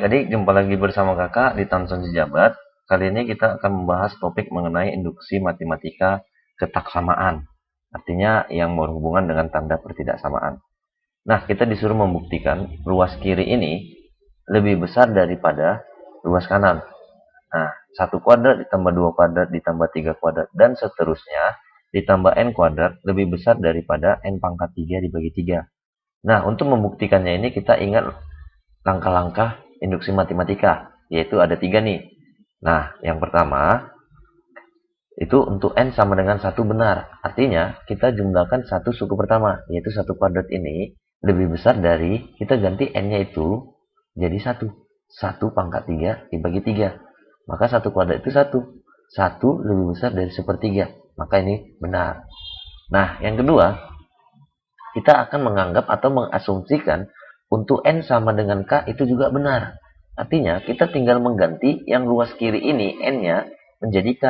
adik-adik, jumpa lagi bersama kakak di Tamson Sejabat. Kali ini kita akan membahas topik mengenai induksi matematika ketaksamaan. Artinya yang berhubungan dengan tanda pertidaksamaan. Nah, kita disuruh membuktikan ruas kiri ini lebih besar daripada ruas kanan. Nah, 1 kuadrat ditambah 2 kuadrat ditambah 3 kuadrat dan seterusnya ditambah n kuadrat lebih besar daripada n pangkat 3 dibagi 3. Nah, untuk membuktikannya ini kita ingat langkah-langkah induksi matematika, yaitu ada 3 nih. Nah, yang pertama itu untuk n sama dengan 1 benar. Artinya kita jumlahkan satu suku pertama, yaitu 1 kuadrat ini lebih besar dari, kita ganti n-nya itu jadi 1. 1 pangkat 3 dibagi 3. Maka 1 kuadrat itu 1. 1 lebih besar dari 1/3. Maka ini benar. Nah, yang kedua, kita akan menganggap atau mengasumsikan untuk n sama dengan k itu juga benar. Artinya kita tinggal mengganti yang ruas kiri ini n-nya menjadi k.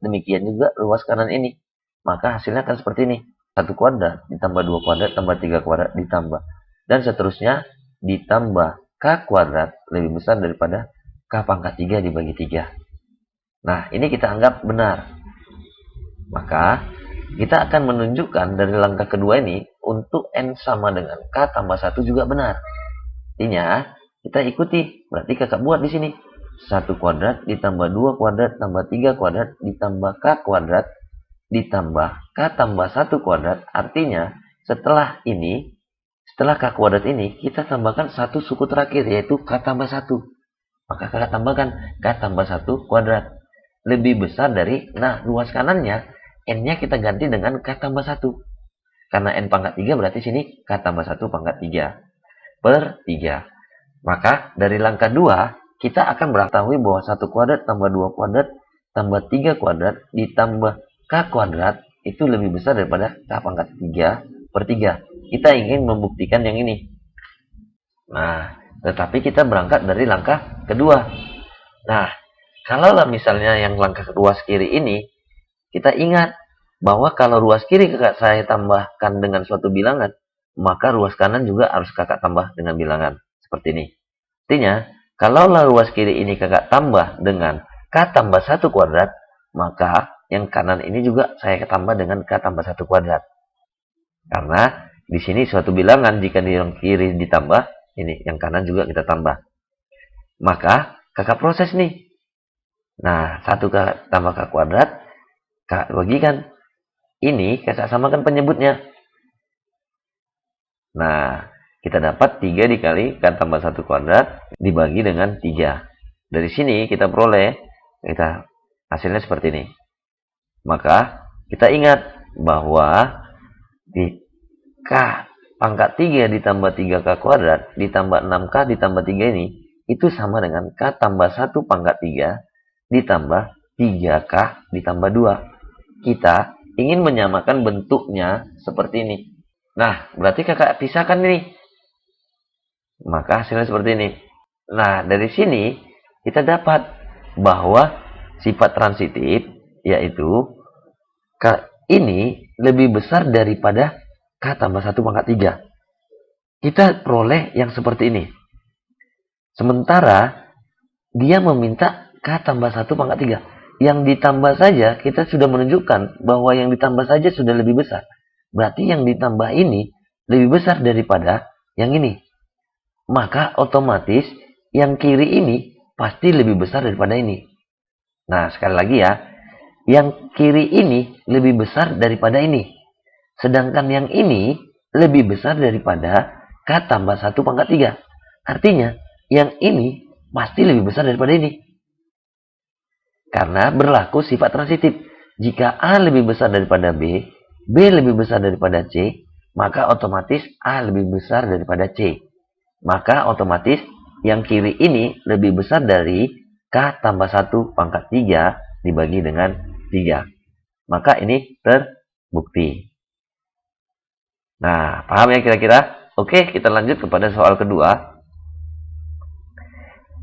Demikian juga ruas kanan ini. Maka hasilnya akan seperti ini. 1 kuadrat ditambah 2 kuadrat tambah 3 kuadrat ditambah. Dan seterusnya ditambah k kuadrat lebih besar daripada k pangkat 3 dibagi 3. Nah, ini kita anggap benar. Maka kita akan menunjukkan dari langkah kedua ini untuk n sama dengan k tambah 1 juga benar. Artinya, kita ikuti. Berarti kakak buat di sini. 1 kuadrat ditambah 2 kuadrat tambah 3 kuadrat ditambah k kuadrat ditambah k tambah 1 kuadrat. Artinya, setelah ini, setelah k kuadrat ini, kita tambahkan satu suku terakhir, yaitu k tambah 1. Maka kakak tambahkan k tambah 1 kuadrat. Lebih besar dari, nah luas kanannya, n-nya kita ganti dengan k tambah 1. Karena n pangkat 3 berarti sini k tambah 1 pangkat 3/3. Maka dari langkah 2, kita akan mengetahui bahwa 1 kuadrat tambah 2 kuadrat tambah 3 kuadrat ditambah k kuadrat itu lebih besar daripada k pangkat 3/3. Kita ingin membuktikan yang ini. Nah, tetapi kita berangkat dari langkah kedua. Nah, kalau misalnya yang langkah ruas kiri ini, kita ingat bahwa kalau ruas kiri kakak saya tambahkan dengan suatu bilangan, maka ruas kanan juga harus kakak tambah dengan bilangan. Seperti ini. Artinya, kalau ruas kiri ini kakak tambah dengan k tambah 1 kuadrat, maka yang kanan ini juga saya tambah dengan k tambah 1 kuadrat. Karena di sini suatu bilangan, jika di yang kiri ditambah, ini yang kanan juga kita tambah. Maka kakak proses nih. Nah, 1 k tambah k kuadrat, kakak bagikan. Ini kakak samakan penyebutnya. Nah, kita dapat 3 dikali k tambah 1 kuadrat dibagi dengan 3. Dari sini kita peroleh, hasilnya seperti ini. Maka kita ingat bahwa di k pangkat 3 ditambah 3k kuadrat ditambah 6k ditambah 3 ini, itu sama dengan k tambah 1 pangkat 3 ditambah 3k ditambah 2. Kita ingin menyamakan bentuknya seperti ini. Nah, berarti kakak pisahkan ini. Maka hasilnya seperti ini. Nah, dari sini kita dapat bahwa sifat transitif, yaitu k ini lebih besar daripada k tambah 1 pangkat 3. Kita peroleh yang seperti ini. Sementara dia meminta k tambah 1 pangkat 3. Yang ditambah saja, kita sudah menunjukkan bahwa yang ditambah saja sudah lebih besar. Berarti yang ditambah ini lebih besar daripada yang ini. Maka otomatis yang kiri ini pasti lebih besar daripada ini. Nah, sekali lagi ya. Yang kiri ini lebih besar daripada ini. Sedangkan yang ini lebih besar daripada k tambah 1 pangkat 3. Artinya, yang ini pasti lebih besar daripada ini. Karena berlaku sifat transitif. Jika A lebih besar daripada B, B lebih besar daripada C, maka otomatis A lebih besar daripada C. Maka otomatis yang kiri ini lebih besar dari k tambah 1 pangkat 3 dibagi dengan 3. Maka ini terbukti. Nah, paham ya kira-kira? Oke, kita lanjut kepada soal kedua.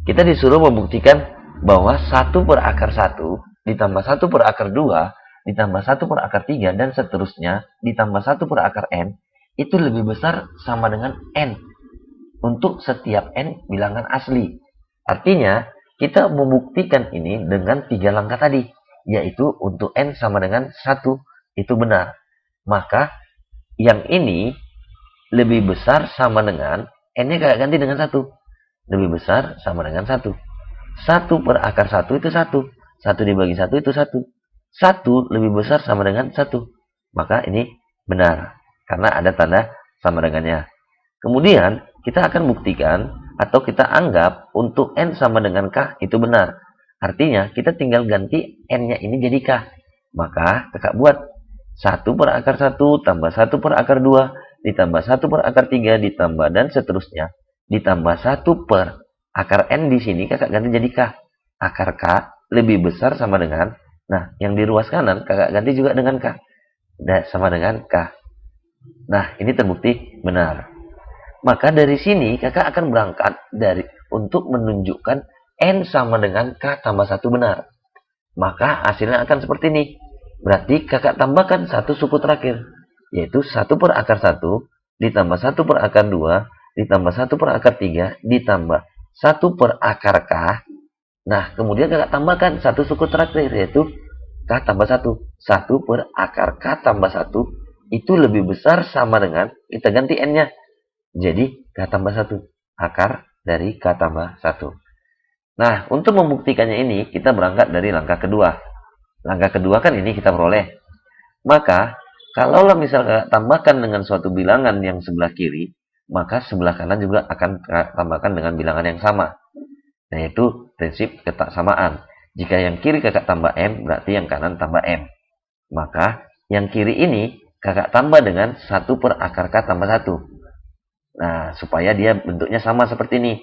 Kita disuruh membuktikan bahwa 1/1 ditambah 1/2 ditambah 1/3 dan seterusnya ditambah 1/n itu lebih besar sama dengan n untuk setiap n bilangan asli. Artinya, kita membuktikan ini dengan 3 langkah tadi, yaitu untuk N sama dengan 1, itu benar. Maka, yang ini lebih besar sama dengan, N-nya kakak ganti dengan 1. Lebih besar sama dengan 1. 1 per akar 1 itu 1. 1 dibagi 1 itu 1. 1 lebih besar sama dengan 1. Maka ini benar, karena ada tanda sama dengannya. Kemudian, kita akan buktikan atau kita anggap untuk N sama dengan K itu benar. Artinya, kita tinggal ganti N-nya ini jadi K. Maka, kakak buat 1 per akar 1 tambah 1 per akar 2 ditambah 1 per akar 3 ditambah dan seterusnya. Ditambah 1 per akar N di sini kakak ganti jadi K. Akar K lebih besar sama dengan, nah yang di ruas kanan kakak ganti juga dengan K. Sama dengan K. Nah, ini terbukti benar. Maka dari sini kakak akan berangkat untuk menunjukkan N sama dengan K tambah 1 benar. Maka hasilnya akan seperti ini. Berarti kakak tambahkan satu suku terakhir, yaitu 1 per akar 1 ditambah 1 per akar 2 ditambah 1 per akar 3 ditambah 1 per akar K. Nah, kemudian kakak tambahkan satu suku terakhir, yaitu K tambah 1. 1 per akar K tambah 1 itu lebih besar sama dengan, kita ganti N-nya. Jadi, K tambah 1. Akar dari K tambah 1. Nah, untuk membuktikannya ini, kita berangkat dari langkah kedua. Langkah kedua kan ini kita peroleh. Maka, kalaulah misalnya tambahkan dengan suatu bilangan yang sebelah kiri, maka sebelah kanan juga akan tambahkan dengan bilangan yang sama. Yaitu prinsip ketaksamaan. Jika yang kiri kakak tambah M, berarti yang kanan tambah M. Maka, yang kiri ini kakak tambah dengan 1 per akar K tambah 1. Nah, supaya dia bentuknya sama seperti ini.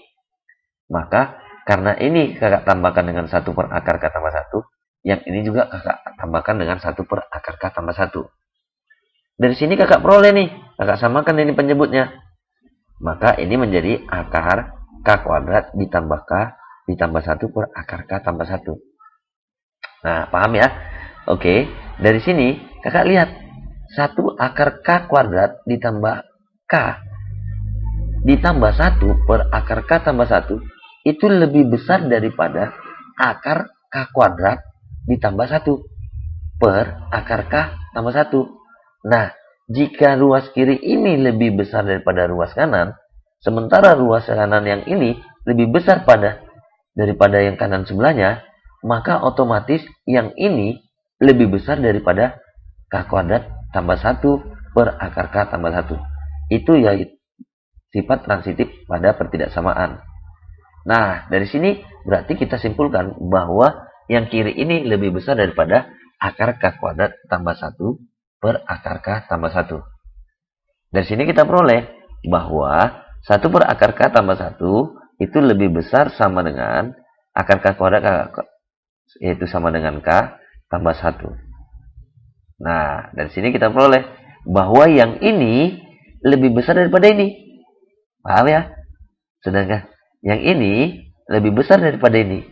Maka, karena ini kakak tambahkan dengan 1 per akar K tambah 1, yang ini juga kakak tambahkan dengan 1 per akar K tambah 1. Dari sini kakak peroleh nih, kakak samakan ini penyebutnya. Maka ini menjadi akar K kuadrat ditambah K ditambah 1 per akar K tambah 1. Nah, paham ya? Oke, dari sini kakak lihat. 1 akar K kuadrat ditambah K ditambah 1 per akar K tambah 1 itu lebih besar daripada akar K kuadrat ditambah 1 per akar K tambah 1. Nah, jika ruas kiri ini lebih besar daripada ruas kanan, sementara ruas kanan yang ini lebih besar daripada yang kanan sebelahnya, maka otomatis yang ini lebih besar daripada K kuadrat tambah 1 per akar K tambah 1. Itu ya sifat transitif pada pertidaksamaan. Nah, dari sini berarti kita simpulkan bahwa yang kiri ini lebih besar daripada akar K kuadrat tambah 1 per akar K tambah 1. Dari sini kita peroleh bahwa 1 per akar K tambah 1 itu lebih besar sama dengan akar K kuadrat, yaitu sama dengan K tambah 1. Nah, dari sini kita peroleh bahwa yang ini lebih besar daripada ini. Paham ya? Sedangkan yang ini lebih besar daripada ini.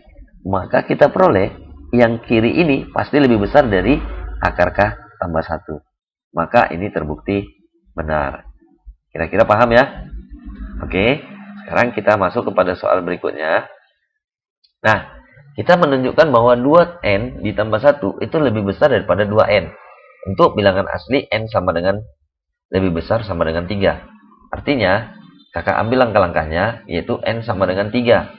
Maka kita peroleh yang kiri ini pasti lebih besar dari akar K tambah 1. Maka ini terbukti benar. Kira-kira paham ya? Oke, sekarang kita masuk kepada soal berikutnya. Nah, kita menunjukkan bahwa 2N ditambah 1 itu lebih besar daripada 2N. Untuk bilangan asli N sama dengan lebih besar sama dengan 3. Artinya, kakak ambil langkah-langkahnya, yaitu N sama dengan 3.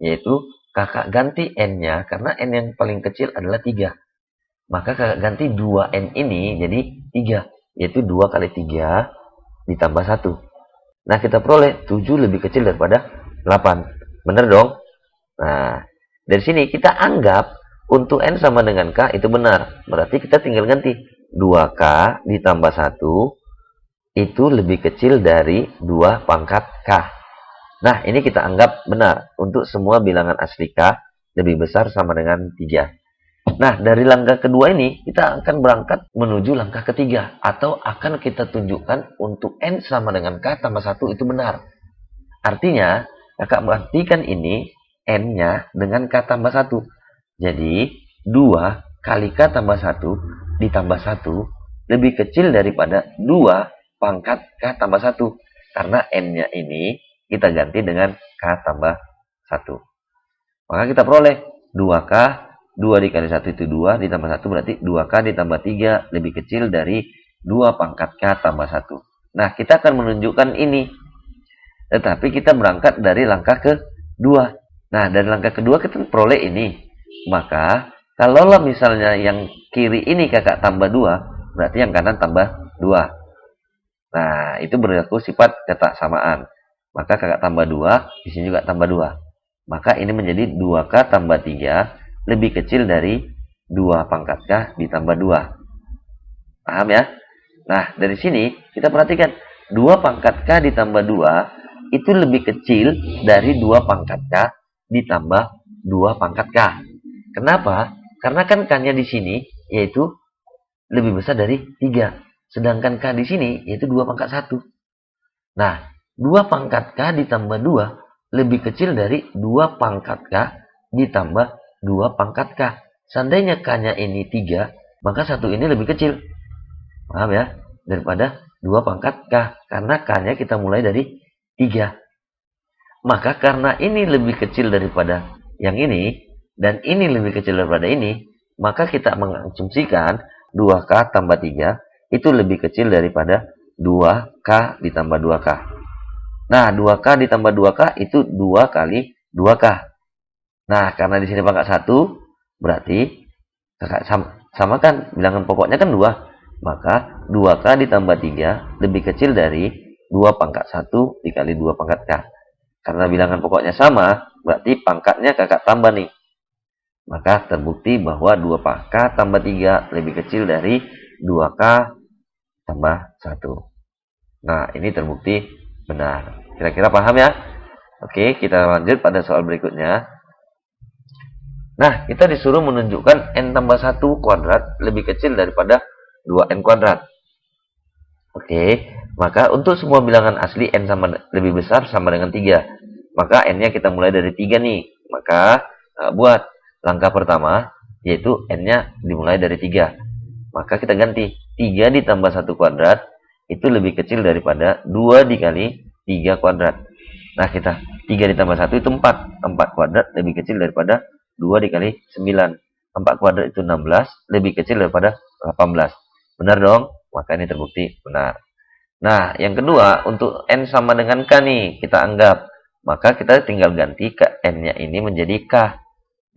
Yaitu kakak ganti N-nya, karena N yang paling kecil adalah 3. Maka kakak ganti 2N ini jadi 3. Yaitu 2 kali 3 ditambah 1. Nah, kita peroleh 7 lebih kecil daripada 8. Benar dong? Nah, dari sini kita anggap untuk N sama dengan K itu benar. Berarti kita tinggal ganti 2K ditambah 1 itu lebih kecil dari 2 pangkat K. Nah, ini kita anggap benar. Untuk semua bilangan asli K lebih besar sama dengan 3. Nah, dari langkah kedua ini, kita akan berangkat menuju langkah ketiga. Atau akan kita tunjukkan untuk N sama dengan K tambah 1 itu benar. Artinya, kakak buktikan ini N-nya dengan K tambah 1. Jadi, 2 kali K tambah 1 ditambah 1 lebih kecil daripada 2 pangkat K tambah 1. Karena N-nya ini kita ganti dengan K tambah 1. Maka kita peroleh 2K, 2 dikali 1 itu 2, ditambah 1 berarti 2K ditambah 3 lebih kecil dari 2 pangkat K tambah 1. Nah, kita akan menunjukkan ini. Tetapi kita berangkat dari langkah kedua. Nah, dari langkah kedua kita peroleh ini. Maka, kalaulah misalnya yang kiri ini kakak tambah 2, berarti yang kanan tambah 2. Nah, itu berlaku sifat ketaksamaan. Maka kakak tambah 2, di sini juga tambah 2. Maka ini menjadi 2K tambah 3 lebih kecil dari 2 pangkat K ditambah 2. Paham ya? Nah, dari sini kita perhatikan 2 pangkat K ditambah 2 itu lebih kecil dari 2 pangkat K ditambah 2 pangkat K. Kenapa? Karena kan K-nya di sini yaitu lebih besar dari 3. Sedangkan K di sini yaitu 2 pangkat 1. Nah, 2 pangkat K ditambah 2 lebih kecil dari 2 pangkat K ditambah 2 pangkat K. Seandainya K-nya ini 3, maka 1 ini lebih kecil. Paham ya? Daripada 2 pangkat K. Karena K-nya kita mulai dari 3. Maka karena ini lebih kecil daripada yang ini, dan ini lebih kecil daripada ini, maka kita mengasumsikan 2K tambah 3 itu lebih kecil daripada 2K ditambah 2K. Nah, 2K ditambah 2K itu 2 kali 2K. Nah, karena di sini pangkat 1, berarti sama kan, bilangan pokoknya kan 2. Maka 2K ditambah 3 lebih kecil dari 2 pangkat 1 dikali 2 pangkat K. Karena bilangan pokoknya sama, berarti pangkatnya kakak tambah nih. Maka terbukti bahwa 2K tambah 3 lebih kecil dari 2K tambah 1. Nah, ini terbukti benar. Kira-kira paham ya? Oke, kita lanjut pada soal berikutnya. Nah, kita disuruh menunjukkan n tambah 1 kuadrat lebih kecil daripada 2n kuadrat. Oke, maka untuk semua bilangan asli n sama lebih besar sama dengan 3. Maka n-nya kita mulai dari 3 nih. Maka buat langkah pertama, yaitu n-nya dimulai dari 3. Maka kita ganti. 3 ditambah 1 kuadrat itu lebih kecil daripada 2 dikali 3 kuadrat. Nah, 3 ditambah 1 itu 4. 4 kuadrat lebih kecil daripada 2 dikali 9. 4 kuadrat itu 16, lebih kecil daripada 18. Benar dong? Maka ini terbukti benar. Nah, yang kedua, untuk n sama dengan K nih, kita anggap. Maka kita tinggal ganti ke n-nya ini menjadi K.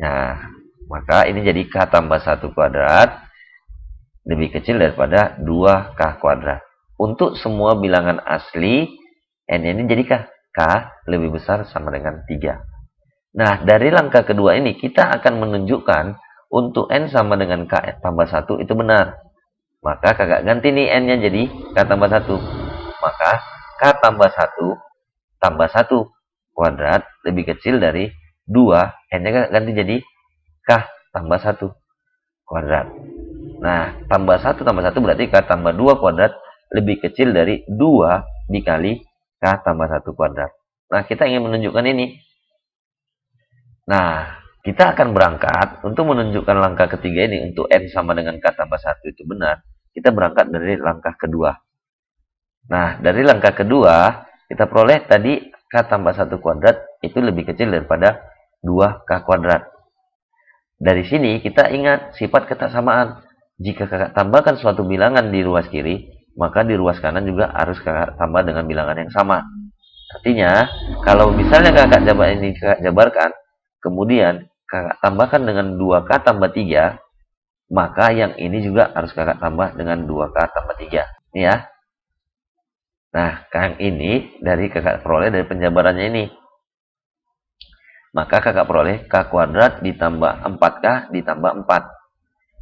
Nah, maka ini jadi K tambah 1 kuadrat lebih kecil daripada 2K kuadrat. Untuk semua bilangan asli, n ini jadi K. K lebih besar sama dengan 3. Nah, dari langkah kedua ini, kita akan menunjukkan untuk n sama dengan K tambah 1 itu benar. Maka kakak ganti nih n-nya jadi K tambah 1. Maka K tambah 1 tambah 1 kuadrat lebih kecil dari 2. N-nya ganti jadi K tambah 1 kuadrat. Nah, tambah 1 tambah 1 berarti K tambah 2 kuadrat lebih kecil dari 2 dikali K tambah 1 kuadrat. Nah, kita ingin menunjukkan ini. Nah, kita akan berangkat untuk menunjukkan langkah ketiga ini. Untuk n sama dengan K tambah 1 itu benar. Kita berangkat dari langkah kedua. Nah, dari langkah kedua, kita peroleh tadi K tambah 1 kuadrat itu lebih kecil daripada 2K kuadrat. Dari sini kita ingat sifat ketaksamaan. Jika kakak tambahkan suatu bilangan di ruas kiri, maka di ruas kanan juga harus kakak tambah dengan bilangan yang sama. Artinya, kalau misalnya kakak jabarkan, kemudian kakak tambahkan dengan 2K tambah 3, maka yang ini juga harus kakak tambah dengan 2K tambah 3. Ini ya. Nah, yang ini dari kakak peroleh dari penjabarannya ini. Maka kakak peroleh K kuadrat ditambah 4K ditambah 4.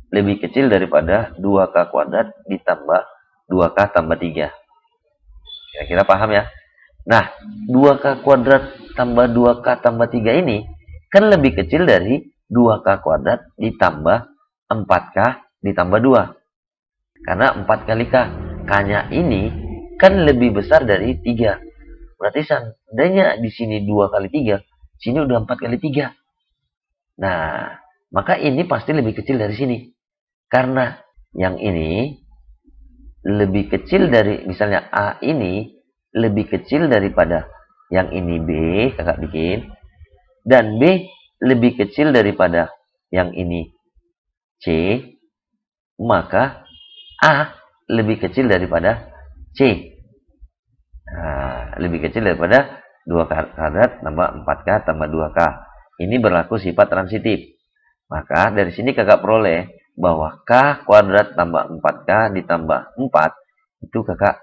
Lebih kecil daripada 2K kuadrat ditambah 2K tambah 3. Kira-kira paham ya? Nah, 2K kuadrat tambah 2K tambah 3 ini kan lebih kecil dari 2K kuadrat ditambah 4K ditambah 2. Karena 4 kali K. K-nya ini kan lebih besar dari 3. Berarti seandainya di sini 2 kali 3, sini udah 4 kali 3. Nah, maka ini pasti lebih kecil dari sini. Karena yang ini lebih kecil dari, misalnya A ini lebih kecil daripada yang ini B, kakak bikin. Dan B lebih kecil daripada yang ini C, maka A lebih kecil daripada C. Nah, lebih kecil daripada 2K kuadrat tambah 4K tambah 2K. Ini berlaku sifat transitif. Maka dari sini kakak peroleh bahwa K kuadrat tambah 4K ditambah 4 itu kakak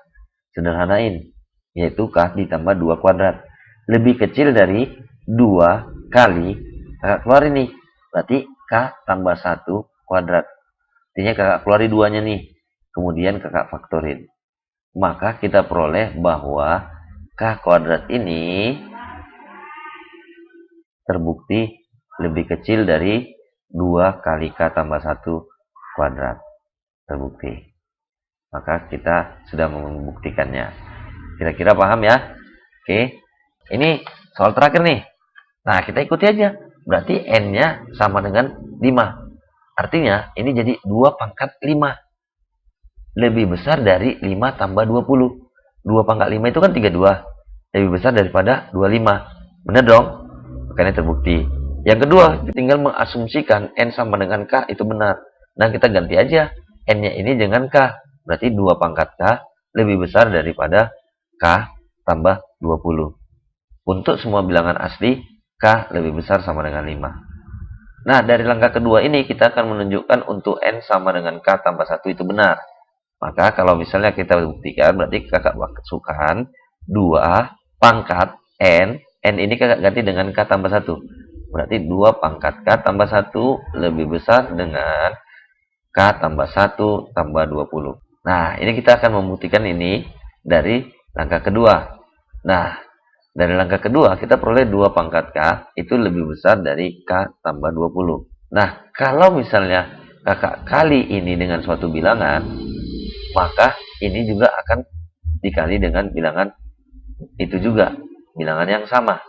sederhanain. Yaitu K ditambah 2 kuadrat. Lebih kecil dari 2 kali kakak keluarin nih. Berarti K tambah 1 kuadrat. Artinya kakak keluarin duanya nih. Kemudian kakak faktorin. Maka kita peroleh bahwa K kuadrat ini terbukti lebih kecil dari 2 kali K tambah 1 kuadrat. Terbukti. Maka kita sudah membuktikannya. Kira-kira paham ya? Oke. Ini soal terakhir nih. Nah, kita ikuti aja. Berarti N-nya sama dengan 5. Artinya, ini jadi 2 pangkat 5. Lebih besar dari 5 tambah 20. 2 pangkat 5 itu kan 32. Lebih besar daripada 25. Benar dong? Makanya terbukti. Yang kedua, tinggal mengasumsikan N sama dengan K itu benar. Nah, kita ganti aja N-nya ini dengan K. Berarti 2 pangkat K lebih besar daripada K tambah 20. Untuk semua bilangan asli, K lebih besar sama dengan 5. Nah, dari langkah kedua ini, kita akan menunjukkan untuk N sama dengan K tambah 1 itu benar. Maka kalau misalnya kita buktikan, berarti kakak masukkan 2 pangkat N. N ini kakak ganti dengan K tambah 1. Berarti 2 pangkat K tambah 1 lebih besar dengan K tambah 1 tambah 20. Nah, ini kita akan membuktikan ini dari langkah kedua. Nah, dari langkah kedua kita peroleh 2 pangkat K itu lebih besar dari K tambah 20. Nah, kalau misalnya kakak kali ini dengan suatu bilangan, maka ini juga akan dikali dengan bilangan itu juga, bilangan yang sama.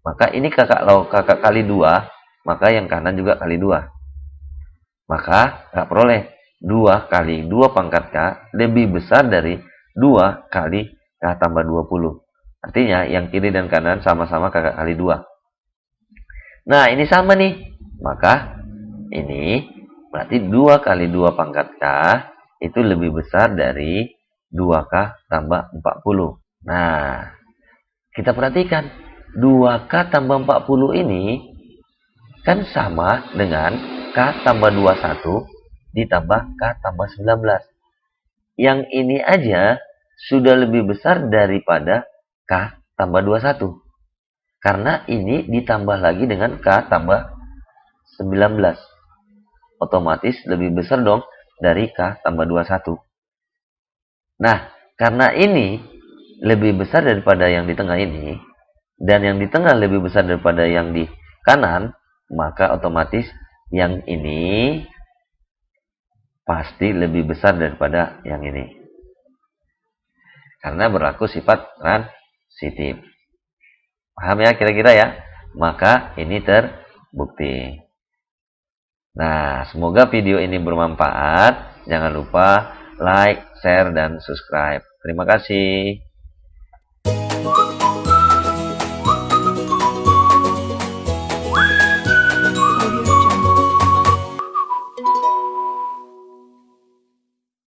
Maka ini kalau kakak kali 2, maka yang kanan juga kali 2. Maka kakak peroleh 2 kali 2 pangkat K lebih besar dari 2 kali K tambah 20. Artinya yang kiri dan kanan sama-sama kakak kali 2. Nah, ini sama nih. Maka ini berarti 2 kali 2 pangkat K itu lebih besar dari 2K tambah 40. Nah, kita perhatikan 2K tambah 40 ini kan sama dengan K tambah 21 ditambah K tambah 19. Yang ini aja sudah lebih besar daripada K tambah 21. Karena ini ditambah lagi dengan K tambah 19. Otomatis lebih besar dong dari K tambah 21. Nah, karena ini lebih besar daripada yang di tengah ini, dan yang di tengah lebih besar daripada yang di kanan, maka otomatis yang ini pasti lebih besar daripada yang ini. Karena berlaku sifat transitif. Paham ya kira-kira ya? Maka ini terbukti. Nah, semoga video ini bermanfaat. Jangan lupa like, share, dan subscribe. Terima kasih.